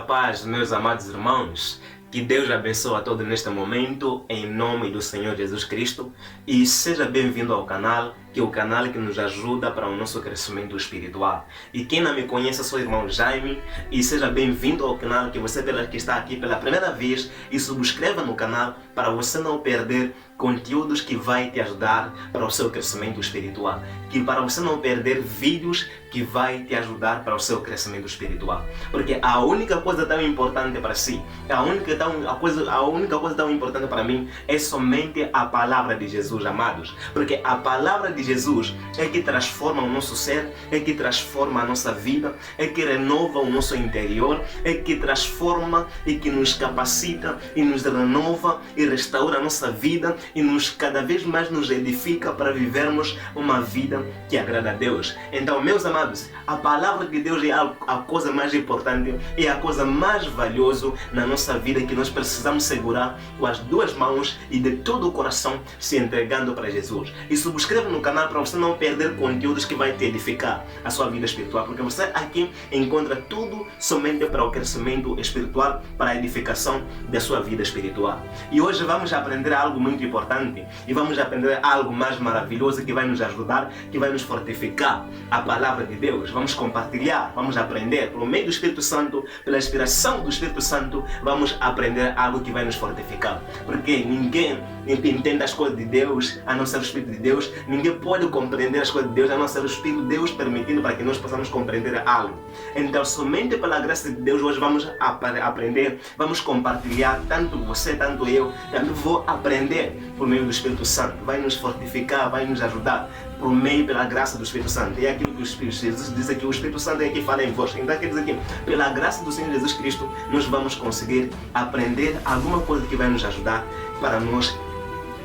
paz, meus amados irmãos. Que Deus abençoe a todos neste momento, em nome do Senhor Jesus Cristo. E seja bem-vindo ao canal, que é o canal que nos ajuda para o nosso crescimento espiritual. E quem não me conhece, sou o irmão Jaime. E seja bem-vindo ao canal, que você que está aqui pela primeira vez. E subscreva no canal para você não perder conteúdos que vai te ajudar para o seu crescimento espiritual. Que para você não perder vídeos que vai te ajudar para o seu crescimento espiritual. Porque a única coisa tão importante para si, a única coisa tão importante para mim é somente a palavra de Jesus, amados. Porque a palavra de Jesus é que transforma o nosso ser, é que transforma a nossa vida, é que renova o nosso interior, é que transforma e que nos capacita e nos renova e restaura a nossa vida e cada vez mais nos edifica para vivermos uma vida que agrada a Deus. Então, meus amados, a palavra de Deus é a coisa mais importante, é a coisa mais valiosa na nossa vida, que nós precisamos segurar com as duas mãos e de todo o coração, se entregando para Jesus. E subscreva no canal para você não perder conteúdos que vai te edificar a sua vida espiritual, porque você aqui encontra tudo somente para o crescimento espiritual, para a edificação da sua vida espiritual. E hoje vamos aprender algo muito importante e vamos aprender algo mais maravilhoso que vai nos ajudar, que vai nos fortificar a palavra de Deus. Vamos compartilhar, vamos aprender por meio do Espírito Santo, pela inspiração do Espírito Santo, vamos aprender algo que vai nos fortificar. Porque ninguém entende as coisas de Deus a não ser o Espírito de Deus, ninguém pode compreender as coisas de Deus a não ser o Espírito de Deus permitindo para que nós possamos compreender algo. Então, somente pela graça de Deus, hoje vamos aprender, vamos compartilhar, tanto você, tanto eu, também vou aprender por meio do Espírito Santo. Vai nos fortificar, vai nos ajudar por meio pela graça do Espírito Santo. E é aquilo que o Espírito Jesus diz aqui, o Espírito Santo é que fala em vós. Então quer dizer que pela graça do Senhor Jesus Cristo nós vamos conseguir aprender alguma coisa que vai nos ajudar para nós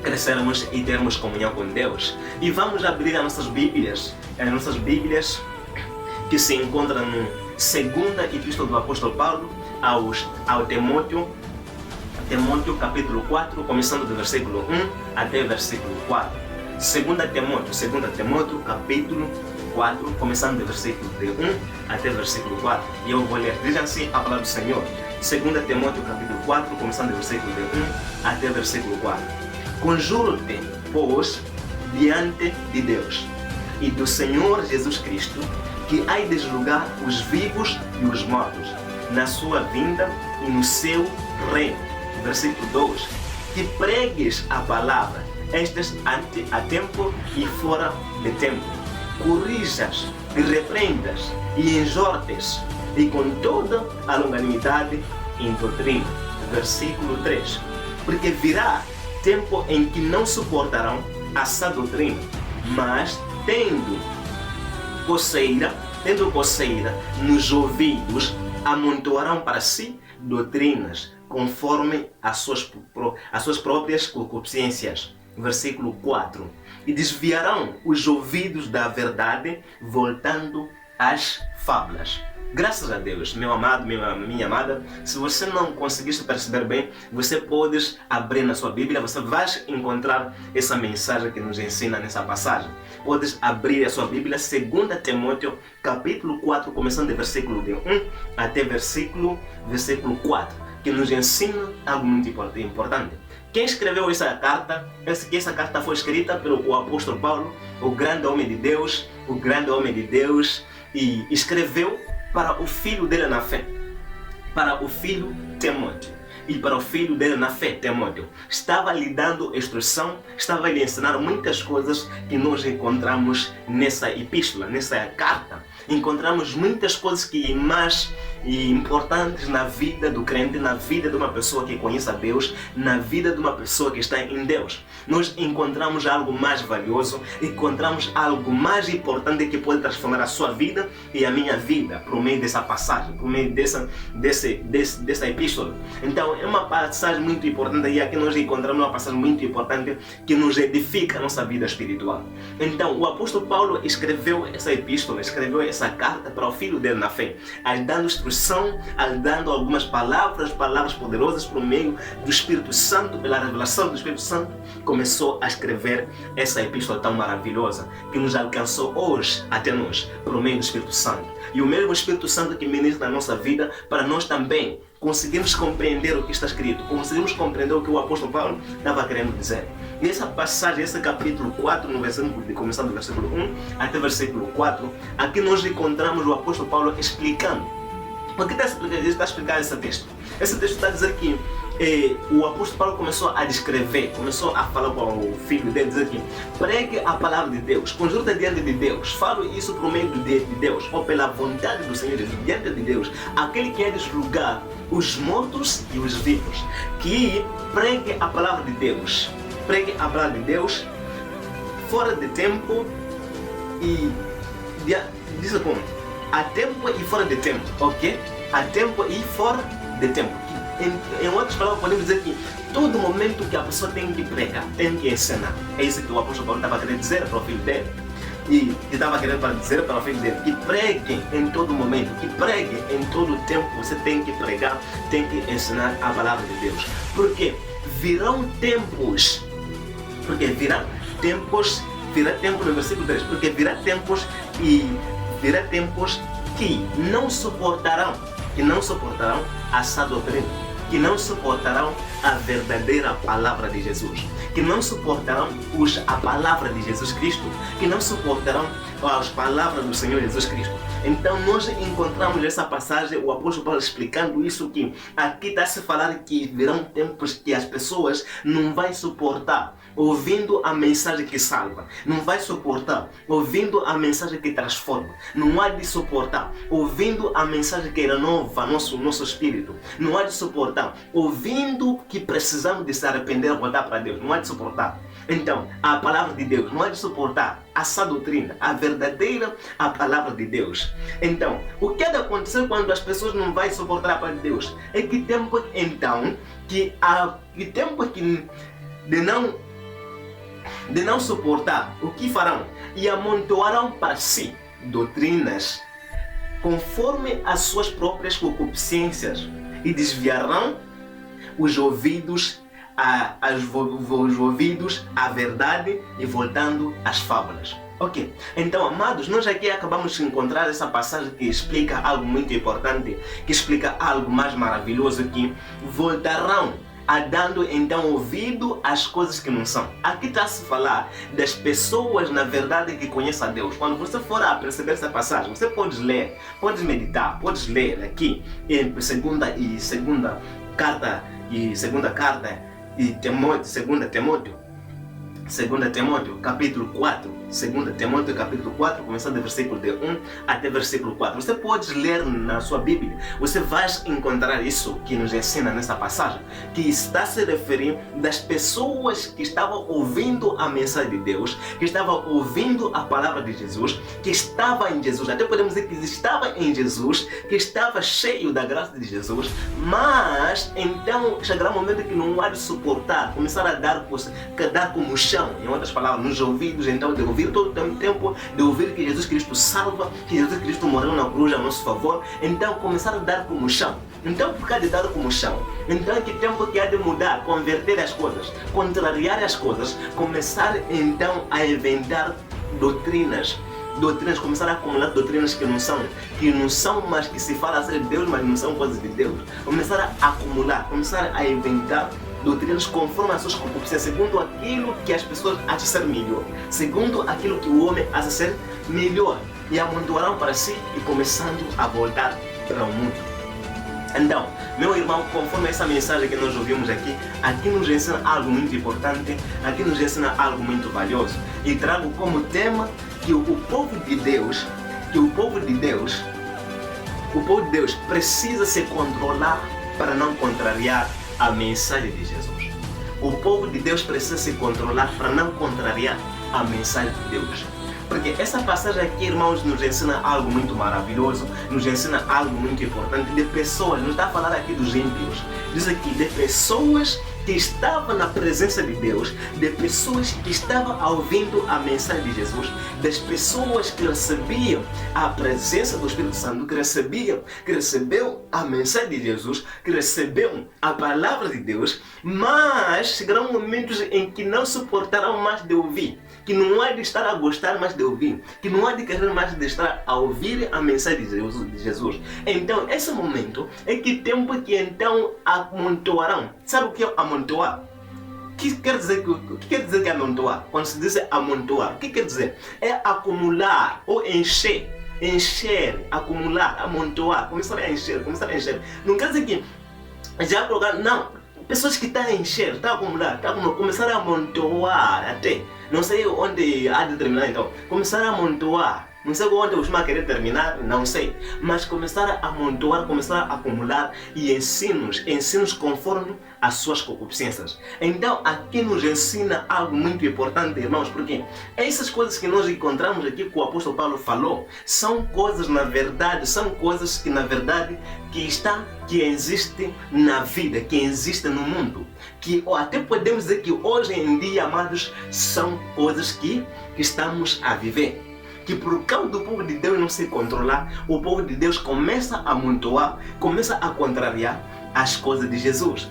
crescermos e termos comunhão com Deus. E vamos abrir as nossas Bíblias que se encontram no segunda Epístola do Apóstolo Paulo ao Timóteo capítulo 4, começando do versículo 1 até versículo 4. 2 Timóteo capítulo 4, começando do versículo 1 até versículo 4. E eu vou ler. Diz assim a palavra do Senhor. 2 Timóteo capítulo 4, começando do versículo 1 até versículo 4. Conjuro-te, pois, diante de Deus e do Senhor Jesus Cristo, que há de julgar os vivos e os mortos na sua vinda e no seu reino. Versículo 2. Que pregues a palavra, estas a tempo e fora de tempo. Corrijas e repreendas e exortes, e com toda a longanimidade em doutrina. Versículo 3. Porque virá tempo em que não suportarão a sã doutrina, mas tendo coceira nos ouvidos, amontoarão para si doutrinas conforme as suas próprias concupiscências. Versículo 4. E desviarão os ouvidos da verdade, voltando às fábulas. Graças a Deus, meu amado, minha amada, se você não conseguisse perceber bem, você pode abrir na sua Bíblia, você vai encontrar essa mensagem que nos ensina nessa passagem. Podes abrir a sua Bíblia, 2 Timóteo, capítulo 4, começando do versículo 1 até versículo 4, que nos ensina algo muito importante. Quem escreveu essa carta? Essa carta foi escrita pelo apóstolo Paulo, o grande homem de Deus, e escreveu para o filho dele na fé, para o filho Timóteo. E para o filho dele na fé, Timóteo, estava lhe dando instrução, estava lhe ensinando muitas coisas que nós encontramos nessa epístola, nessa carta. Encontramos muitas coisas que mais importantes na vida do crente, na vida de uma pessoa que conhece a Deus, na vida de uma pessoa que está em Deus. Nós encontramos algo mais valioso, encontramos algo mais importante que pode transformar a sua vida e a minha vida por meio dessa passagem, por meio dessa epístola. Então é uma passagem muito importante, e aqui nós encontramos uma passagem muito importante que nos edifica a nossa vida espiritual. Então o apóstolo Paulo escreveu essa epístola, escreveu essa carta para o filho dele na fé, a lhe dando instrução, a lhe dando algumas palavras poderosas por meio do Espírito Santo, pela revelação do Espírito Santo, começou a escrever essa epístola tão maravilhosa que nos alcançou hoje até nós, por meio do Espírito Santo. E o mesmo Espírito Santo que ministra na nossa vida, para nós também conseguimos compreender o que está escrito, conseguimos compreender o que o apóstolo Paulo estava querendo dizer. Nessa passagem, esse capítulo 4, no versículo, começando do versículo 1 até o versículo 4, aqui nós encontramos o apóstolo Paulo explicando. O que está a explicar esse texto? Esse texto está a dizer que o apóstolo Paulo começou a descrever, começou a falar com o filho dele, dizer que pregue a palavra de Deus, conjura diante de Deus, fale isso por meio de Deus, ou pela vontade do Senhor Jesus, diante de Deus, aquele que é de julgar os mortos e os vivos, que pregue a palavra de Deus, pregue a palavra de Deus fora de tempo e diz como? A tempo e fora de tempo, ok? A tempo e fora de tempo. Em outras palavras, podemos dizer que todo momento que a pessoa tem que pregar, tem que ensinar. É isso que o apóstolo Paulo estava querendo dizer para o filho dele. E estava querendo dizer para o filho dele, que pregue em todo momento, que pregue em todo tempo. Você tem que pregar, tem que ensinar a palavra de Deus. Porque virão tempos, virá tempo no versículo 3, porque virá tempos que não suportarão a sã doutrina, que não suportarão a verdadeira palavra de Jesus, que não suportarão a palavra de Jesus Cristo, que não suportarão as palavras do Senhor Jesus Cristo. Então nós encontramos nessa passagem o apóstolo Paulo explicando isso, que aqui está se falar que virão tempos que as pessoas não vão suportar ouvindo a mensagem que salva, não vai suportar ouvindo a mensagem que transforma, não há de suportar ouvindo a mensagem que renova nosso espírito, não há de suportar ouvindo que precisamos de se arrepender e voltar para Deus, não há de suportar. Então, a palavra de Deus não há de suportar a sã doutrina, a verdadeira a palavra de Deus. Então, o que há de acontecer quando as pessoas não vão suportar a palavra de Deus? É que tempo então que de não suportar, o que farão? E amontoarão para si doutrinas conforme as suas próprias concupiscências e desviarão os ouvidos à verdade e voltando às fábulas. Ok, então amados, nós aqui acabamos de encontrar essa passagem que explica algo muito importante, que explica algo mais maravilhoso, que voltarão dando então ouvido às coisas que não são. Aqui está a se falar das pessoas na verdade que conhecem a Deus. Quando você for a perceber essa passagem, você pode ler, pode meditar, pode ler aqui em segunda carta e Segunda Timóteo capítulo 4, 2 Timóteo capítulo 4, começando do versículo de 1 até versículo 4. Você pode ler na sua Bíblia, você vai encontrar isso que nos ensina nessa passagem, que está se referindo das pessoas que estavam ouvindo a mensagem de Deus, que estavam ouvindo a palavra de Jesus, que estava em Jesus, até podemos dizer que estava em Jesus, que estava cheio da graça de Jesus, mas então chegará um momento que não há de suportar, começar a dar como chão, em outras palavras, nos ouvidos, então de ouvir todo o tempo, de ouvir que Jesus Cristo salva, que Jesus Cristo morreu na cruz a nosso favor, então começar a dar como chão. Então por causa de dar como chão, então que tempo que há de mudar, converter as coisas, contrariar as coisas, começar então a inventar doutrinas, começar a acumular doutrinas que não são, mas que se fala ser de Deus, mas não são coisas de Deus, começar a acumular, começar a inventar doutrinas conforme as suas concupiscências, segundo aquilo que as pessoas acham ser melhor, segundo aquilo que o homem acha ser melhor, e amontoarão para si e começando a voltar para o mundo. Então, meu irmão, conforme essa mensagem que nós ouvimos aqui nos ensina algo muito importante, aqui nos ensina algo muito valioso, e trago como tema que o povo de Deus precisa se controlar para não contrariar a mensagem de Jesus. O povo de Deus precisa se controlar para não contrariar a mensagem de Deus. Porque essa passagem aqui, irmãos, nos ensina algo muito maravilhoso, nos ensina algo muito importante de pessoas, não está a falar aqui dos ímpios, diz aqui de pessoas que estavam na presença de Deus, de pessoas que estavam ouvindo a mensagem de Jesus, das pessoas que recebiam a presença do Espírito Santo, que receberam a mensagem de Jesus, que receberam a palavra de Deus, mas chegarão momentos em que não suportarão mais de ouvir, que não há de estar a gostar mais de ouvir, que não há de querer mais de estar a ouvir a mensagem de Jesus. Então, esse momento é que tempo que então amontoarão. Sabe o que é amontoar? O que quer dizer que é amontoar? Quando se diz amontoar, o que quer dizer? É acumular ou encher, acumular, amontoar, começar a encher. Não quer dizer que já colocar, não. Pessoas que estão a encher, estão a acumular, começaram a amontoar até. Não sei onde há de terminar então. Começaram a amontoar. Não sei onde eu vou querer terminar, não sei. Mas começaram a amontoar, começaram a acumular e ensinos conforme as suas concupiscências. Então aqui nos ensina algo muito importante, irmãos, porque essas coisas que nós encontramos aqui que o apóstolo Paulo falou, são coisas na verdade que existem na vida, que existem no mundo. Que até podemos dizer que hoje em dia, amados, são coisas que estamos a viver. Que por causa do povo de Deus não se controlar, o povo de Deus começa a amontoar, começa a contrariar as coisas de Jesus.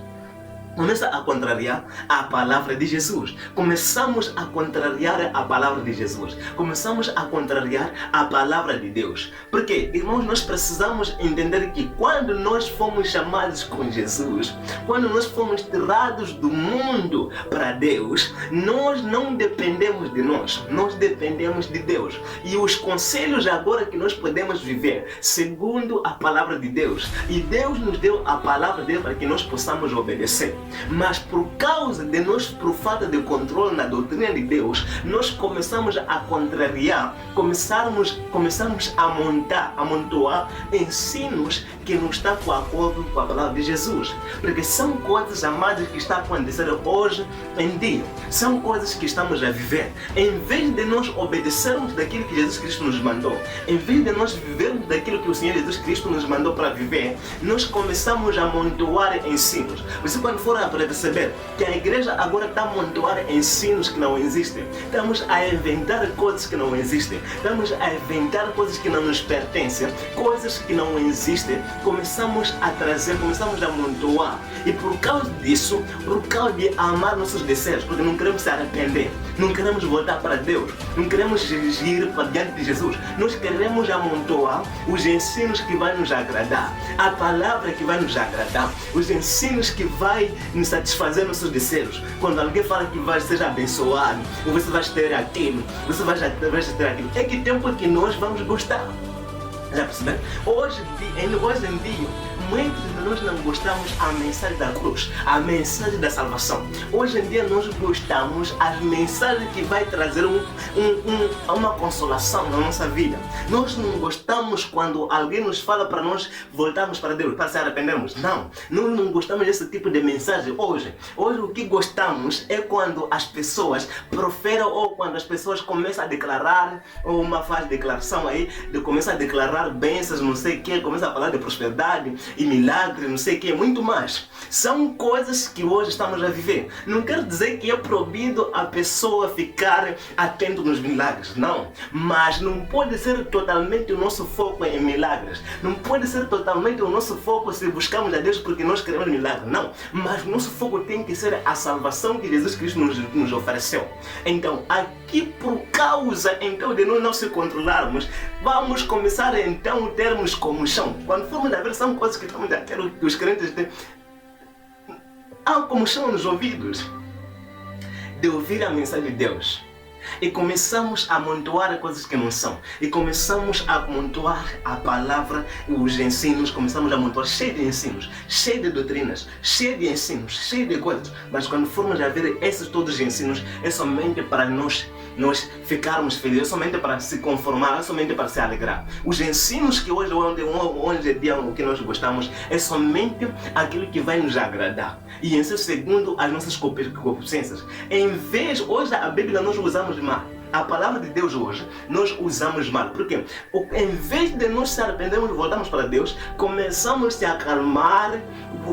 Começa a contrariar a palavra de Jesus. Começamos a contrariar a palavra de Jesus. Começamos a contrariar a palavra de Deus. Porque, irmãos, nós precisamos entender que quando nós fomos chamados com Jesus, quando nós fomos tirados do mundo para Deus, nós não dependemos de nós dependemos de Deus. E os conselhos agora que nós podemos viver segundo a palavra de Deus. E Deus nos deu a palavra dele para que nós possamos obedecer. Mas por causa de nós, por falta de controle na doutrina de Deus, nós começamos a contrariar, começamos a amontoar ensinos que não estão de acordo com a palavra de Jesus. Porque são coisas, amadas, que estão a acontecer hoje em dia. São coisas que estamos a viver. Em vez de nós obedecermos daquilo que Jesus Cristo nos mandou, em vez de nós vivermos daquilo que o Senhor Jesus Cristo nos mandou para viver, nós começamos a amontoar ensinos. Você, quando for a perceber que a igreja agora está a amontoar ensinos que não existem, estamos a inventar coisas que não existem, estamos a inventar coisas que não nos pertencem, coisas que não existem, começamos a trazer, começamos a amontoar. E por causa disso, por causa de amar nossos desejos, porque não queremos se arrepender, não queremos voltar para Deus, não queremos ir para diante de Jesus, nós queremos amontoar os ensinos que vai nos agradar, a palavra que vai nos agradar, os ensinos que vai nos satisfazer nossos desejos. Quando alguém fala que vai ser abençoado, ou você vai ter aquilo, você vai ter aquilo, é que tempo que nós vamos gostar. Já perceberam? Hoje em dia, muitos de nós não gostamos a mensagem da cruz, a mensagem da salvação. Hoje em dia nós gostamos as mensagens que vai trazer uma consolação na nossa vida. Nós não gostamos quando alguém nos fala para nós voltarmos para Deus, para se arrependermos. Não, nós não gostamos desse tipo de mensagem hoje. Hoje o que gostamos é quando as pessoas proferem ou quando as pessoas começam a declarar, ou uma fase de declaração aí, começam a declarar bênçãos, não sei o que, começa a falar de prosperidade e milagre, não sei o que, muito mais. São coisas que hoje estamos a viver. Não quero dizer que é proibido a pessoa ficar atento nos milagres, não. Mas não pode ser totalmente o nosso foco em milagres. Não pode ser totalmente o nosso foco se buscamos a Deus porque nós queremos milagre, não. Mas o nosso foco tem que ser a salvação que Jesus Cristo nos ofereceu. Então, aqui por causa então de nós não se controlarmos, vamos começar então termos comunhão. Quando formos a ver, são coisas que estamos a ter, que os crentes têm. Há comunhão nos ouvidos de ouvir a mensagem de Deus. E começamos a amontoar coisas que não são. E começamos a amontoar a palavra, os ensinos, começamos a amontoar cheio de ensinos, cheio de doutrinas, cheio de ensinos, cheio de coisas. Mas quando formos a ver esses todos os ensinos, é somente para nós ficarmos felizes, é somente para se conformar, é somente para se alegrar. Os ensinos que hoje em dia o que nós gostamos é somente aquilo que vai nos agradar. E em segundo as nossas concupiscências. Em vez, hoje a Bíblia nós usamos mal. A palavra de Deus hoje nós usamos mal. Porque em vez de nós se arrependermos e voltarmos para Deus, começamos a se acalmar,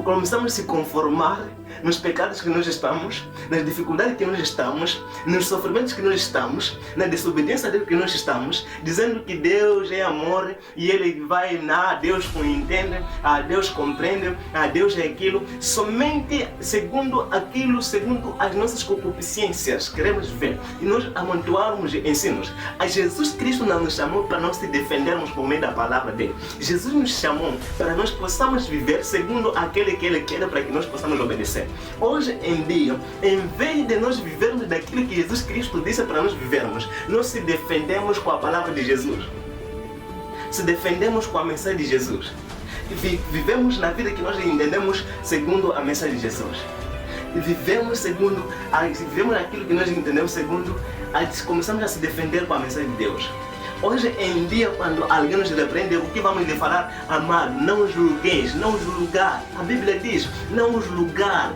começamos a se conformar nos pecados que nós estamos, nas dificuldades que nós estamos, nos sofrimentos que nós estamos, na desobediência que nós estamos, dizendo que Deus é amor e Ele vai lá, Deus entende, Deus compreende, Deus é aquilo, somente segundo aquilo, segundo as nossas concupiscências, queremos ver, e nós amontoarmos ensinos. A Jesus Cristo não nos chamou para nós se defendermos por meio da palavra dele. Jesus nos chamou para nós possamos viver segundo aquele que Ele quer, para que nós possamos obedecer. Hoje em dia, em vez de nós vivermos daquilo que Jesus Cristo disse para nós vivermos, nós se defendemos com a palavra de Jesus. Se defendemos com a mensagem de Jesus. Vivemos na vida que nós entendemos segundo a mensagem de Jesus. Vivemos aquilo que nós entendemos segundo, começamos a se defender com a mensagem de Deus. Hoje em dia, quando alguém nos repreende, o que vamos lhe falar? Amado, não julgueis, não julgar. A Bíblia diz, não julgar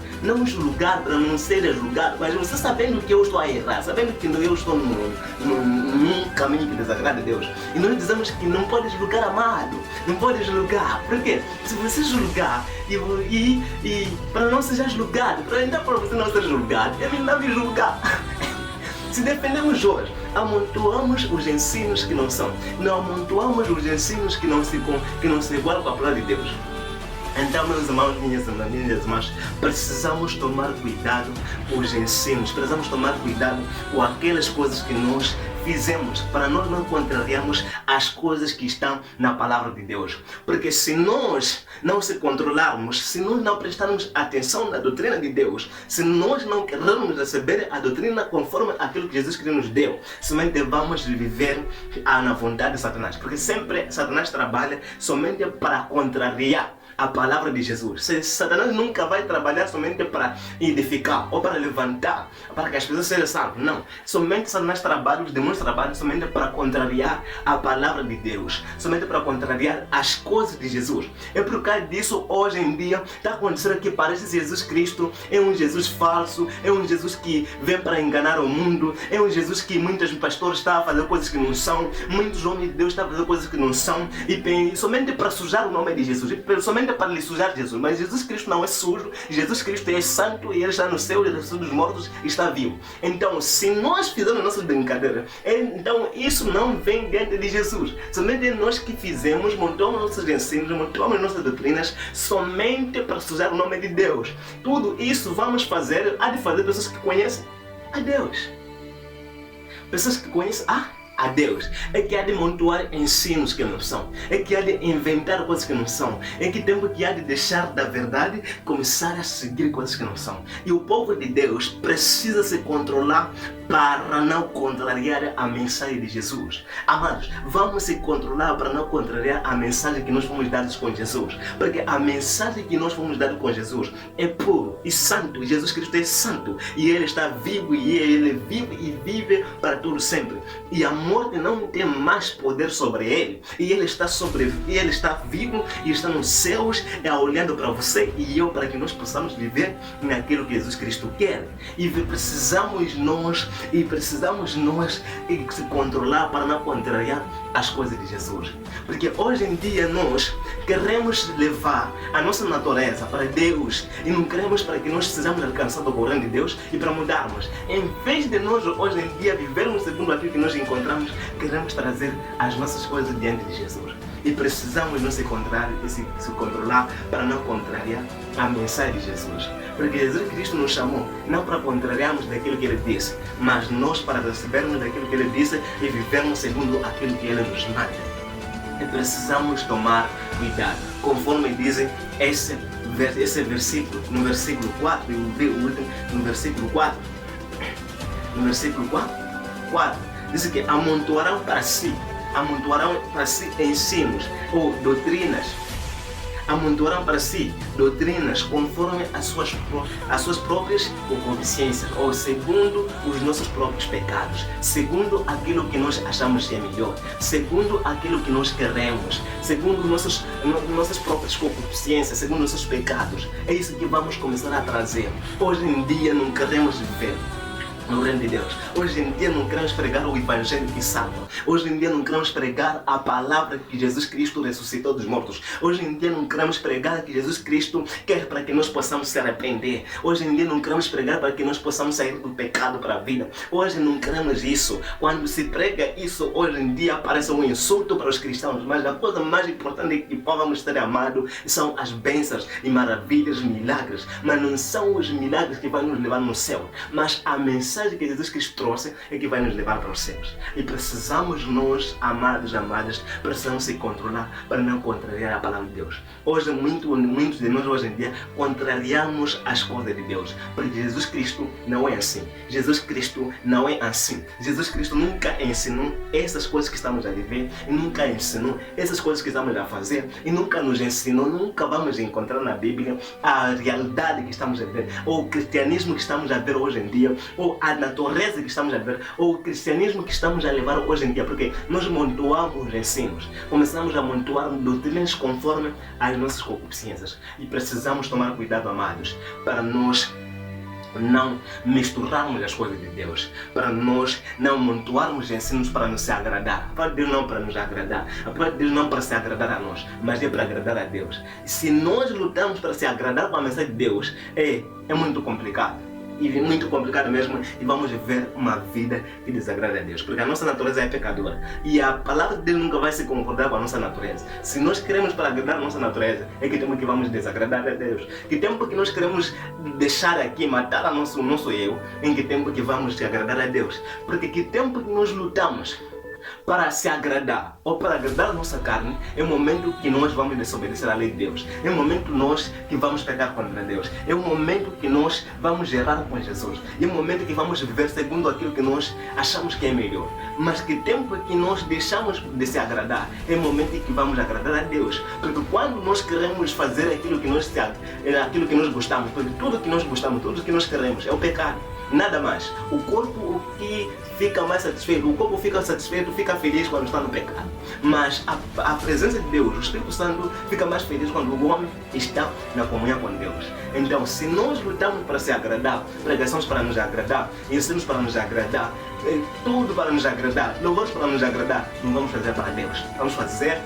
para não ser julgado. Mas você sabendo que eu estou a errar, sabendo que eu estou num caminho que desagrada a Deus. E nós dizemos que não pode julgar, amado, não pode julgar. Por quê? Se você julgar e para não ser julgado, para você não ser julgado, é melhor me julgar. Se defendemos hoje, amontoamos os ensinos que não são. Não amontoamos os ensinos que não se igualam com a palavra de Deus. Então, meus irmãos, minhas irmãs, precisamos tomar cuidado com os ensinos, precisamos tomar cuidado com aquelas coisas que nós fizemos, para nós não contrariarmos as coisas que estão na palavra de Deus. Porque se nós não se controlarmos, se nós não prestarmos atenção na doutrina de Deus, se nós não queremos receber a doutrina conforme aquilo que Jesus Cristo nos deu, somente vamos viver na vontade de Satanás. Porque sempre Satanás trabalha somente para contrariar a palavra de Jesus. Satanás nunca vai trabalhar somente para edificar ou para levantar, para que as pessoas sejam salvas. Não. Somente Satanás trabalha, os demônios trabalham somente para contrariar a palavra de Deus, somente para contrariar as coisas de Jesus. É por causa disso, hoje em dia, está acontecendo que parece que Jesus Cristo é um Jesus falso, é um Jesus que vem para enganar o mundo, é um Jesus que muitos pastores estão a fazer coisas que não são, muitos homens de Deus estão a fazer coisas que não são, e somente para sujar o nome de Jesus, somente para lhe sujar Jesus. Mas Jesus Cristo não é sujo, Jesus Cristo é santo e Ele está no céu, Ele ressuscitou dos mortos e está vivo. Então, se nós fizermos nossas brincadeiras, então isso não vem dentro de Jesus. Somente nós que fizemos, montamos nossos ensinos, montamos nossas doutrinas, somente para sujar o nome de Deus. Tudo isso vamos fazer, há de fazer pessoas que conhecem a Deus. Pessoas que conhecem a Deus, é que há de montuar ensinos que não são, é que há de inventar coisas que não são, é que tempo que há de deixar da verdade começar a seguir coisas que não são. E o povo de Deus precisa se controlar para não contrariar a mensagem de Jesus. Amados, vamos se controlar para não contrariar a mensagem que nós fomos dados com Jesus, porque a mensagem que nós fomos dados com Jesus é puro e santo. Jesus Cristo é santo e Ele está vivo e Ele vive e vive para tudo sempre. E a morte não tem mais poder sobre Ele. E Ele está vivo e está nos céus, olhando para você e eu, para que nós possamos viver naquilo que Jesus Cristo quer. E precisamos nós se controlar para não contrariar as coisas de Jesus. Porque hoje em dia nós queremos levar a nossa natureza para Deus e não queremos para que nós sejamos alcançados do governo de Deus e para mudarmos. Em vez de nós hoje em dia vivermos segundo aquilo que nós encontramos, queremos trazer as nossas coisas diante de Jesus. E precisamos nos se controlar para não contrariar a mensagem de Jesus. Porque Jesus Cristo nos chamou não para contrariarmos daquilo que Ele disse, mas nós para recebermos daquilo que Ele disse e vivermos segundo aquilo que Ele nos manda. E precisamos tomar cuidado, conforme dizem esse versículo, no versículo 4, no versículo 4, diz que amontoarão para si ensinos ou doutrinas, conforme as suas próprias concupiscências, ou segundo os nossos próprios pecados, segundo aquilo que nós achamos que é melhor, segundo aquilo que nós queremos, segundo nossas próprias concupiscências, segundo nossos pecados. É isso que vamos começar a trazer. Hoje em dia não queremos viver no reino de Deus. Hoje em dia não queremos pregar o evangelho que salva. Hoje em dia não queremos pregar a palavra que Jesus Cristo ressuscitou dos mortos. Hoje em dia não queremos pregar que Jesus Cristo quer para que nós possamos se arrepender. Hoje em dia não queremos pregar para que nós possamos sair do pecado para a vida. Hoje não queremos isso. Quando se prega isso, hoje em dia parece um insulto para os cristãos. Mas a coisa mais importante que podemos ter amado são as bênçãos e maravilhas, milagres. Mas não são os milagres que vão nos levar no céu. Mas a mensagem que Jesus Cristo trouxe é que vai nos levar para os céus. E precisamos nós, amados, amadas, precisamos se controlar para não contrariar a palavra de Deus. Hoje, muitos de nós hoje em dia contrariamos as coisas de Deus. Porque Jesus Cristo não é assim. Jesus Cristo não é assim. Jesus Cristo nunca ensinou essas coisas que estamos a viver, e nunca ensinou essas coisas que estamos a fazer, e nunca nos ensinou, nunca vamos encontrar na Bíblia a realidade que estamos a ver, ou o cristianismo que estamos a ver hoje em dia, ou a natureza que estamos a ver, ou o cristianismo que estamos a levar hoje em dia, porque nós montuamos ensinos, começamos a montuar doutrinas conforme as nossas concupiscências, e precisamos tomar cuidado, amados, para nós não misturarmos as coisas de Deus, para nós não montuarmos ensinos para nos agradar. A palavra de Deus não para nos agradar, a palavra de Deus não para se agradar a nós, mas é para agradar a Deus. Se nós lutamos para se agradar com a mensagem de Deus, é muito complicado. E muito complicado mesmo, e vamos ver uma vida que desagrada a Deus, porque a nossa natureza é pecadora e a palavra de Deus nunca vai se concordar com a nossa natureza. Se nós queremos para agradar a nossa natureza, é que tempo que vamos desagradar a Deus, que tempo que nós queremos deixar aqui, matar o nosso eu, em que tempo que vamos te agradar a Deus, porque que tempo que nós lutamos para se agradar ou para agradar a nossa carne, é o momento que nós vamos desobedecer à lei de Deus, é o momento nós que vamos pecar contra Deus, é o momento que nós vamos errar com Jesus, é o momento que vamos viver segundo aquilo que nós achamos que é melhor. Mas que tempo que nós deixamos de se agradar, é o momento que vamos agradar a Deus, porque quando nós queremos fazer aquilo que nós gostamos, porque tudo que nós gostamos, tudo que nós queremos é o pecado, nada mais. O corpo, o que fica mais satisfeito, o corpo fica satisfeito, fica feliz quando está no pecado, mas a presença de Deus, o Espírito Santo, fica mais feliz quando o homem está na comunhão com Deus. Então, se nós lutamos para se agradar, pregações para nos agradar, ensinos para nos agradar, tudo para nos agradar, louvores para nos agradar, não vamos fazer para Deus, vamos fazer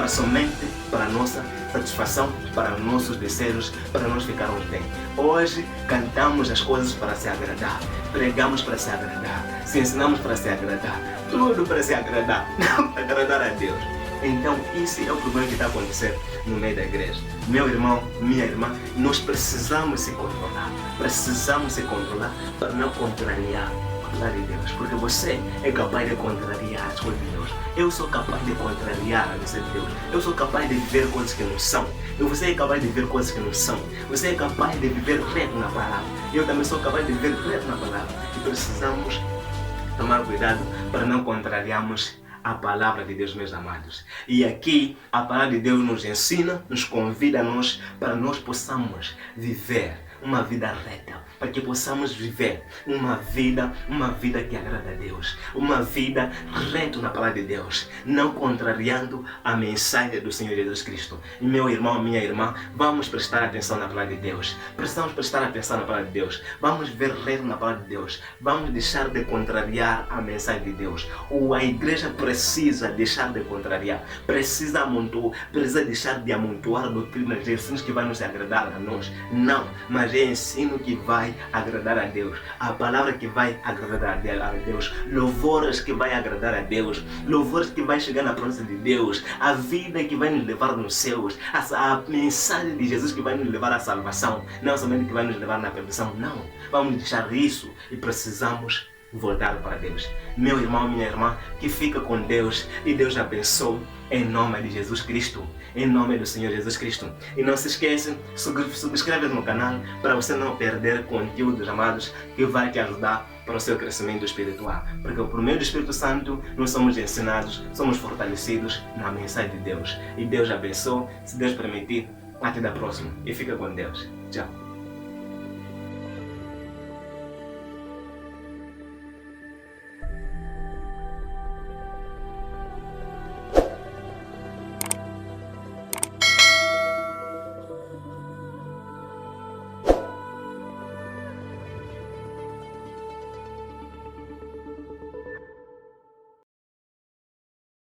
somente para a nossa satisfação, para nossos desejos, para nós ficarmos bem. Hoje cantamos as coisas para se agradar, pregamos para se agradar, se ensinamos para se agradar, tudo para se agradar, não para agradar a Deus. Então esse é o problema que está acontecendo no meio da igreja. Meu irmão, minha irmã, nós precisamos se controlar para não contrariar a palavra de Deus, porque você é capaz de contrariar as coisas de Deus. Eu sou capaz de contrariar a mensagem de Deus. Eu sou capaz de viver coisas que não são. Você é capaz de viver coisas que não são. Você é capaz de viver reto na palavra. Eu também sou capaz de viver reto na palavra. E precisamos tomar cuidado para não contrariarmos a palavra de Deus, meus amados. E aqui a palavra de Deus nos ensina, nos convida a nós para nós possamos viver uma vida reta, para que possamos viver uma vida que agrada a Deus, uma vida reta na palavra de Deus, não contrariando a mensagem do Senhor Jesus Cristo. E meu irmão, minha irmã, vamos prestar atenção na palavra de Deus, precisamos prestar atenção na palavra de Deus, vamos ver reto na palavra de Deus, vamos deixar de contrariar a mensagem de Deus. A igreja precisa deixar de contrariar, precisa deixar de amontoar doutrinas e ensinos que vai nos agradar a nós, não, mas é ensino que vai agradar a Deus, a palavra que vai agradar a Deus, louvores que vai agradar a Deus, louvores que vai chegar na presença de Deus, a vida que vai nos levar nos céus, a mensagem de Jesus que vai nos levar à salvação, não somente que vai nos levar na perdição, não, vamos deixar isso e precisamos voltar para Deus. Meu irmão, minha irmã, que fica com Deus e Deus abençoe em nome de Jesus Cristo, em nome do Senhor Jesus Cristo. E não se esqueça, subscreve no canal para você não perder conteúdos, amados, que vai te ajudar para o seu crescimento espiritual. Porque por meio do Espírito Santo nós somos ensinados, somos fortalecidos na mensagem de Deus. E Deus abençoe, se Deus permitir, até da próxima. E fica com Deus. Tchau.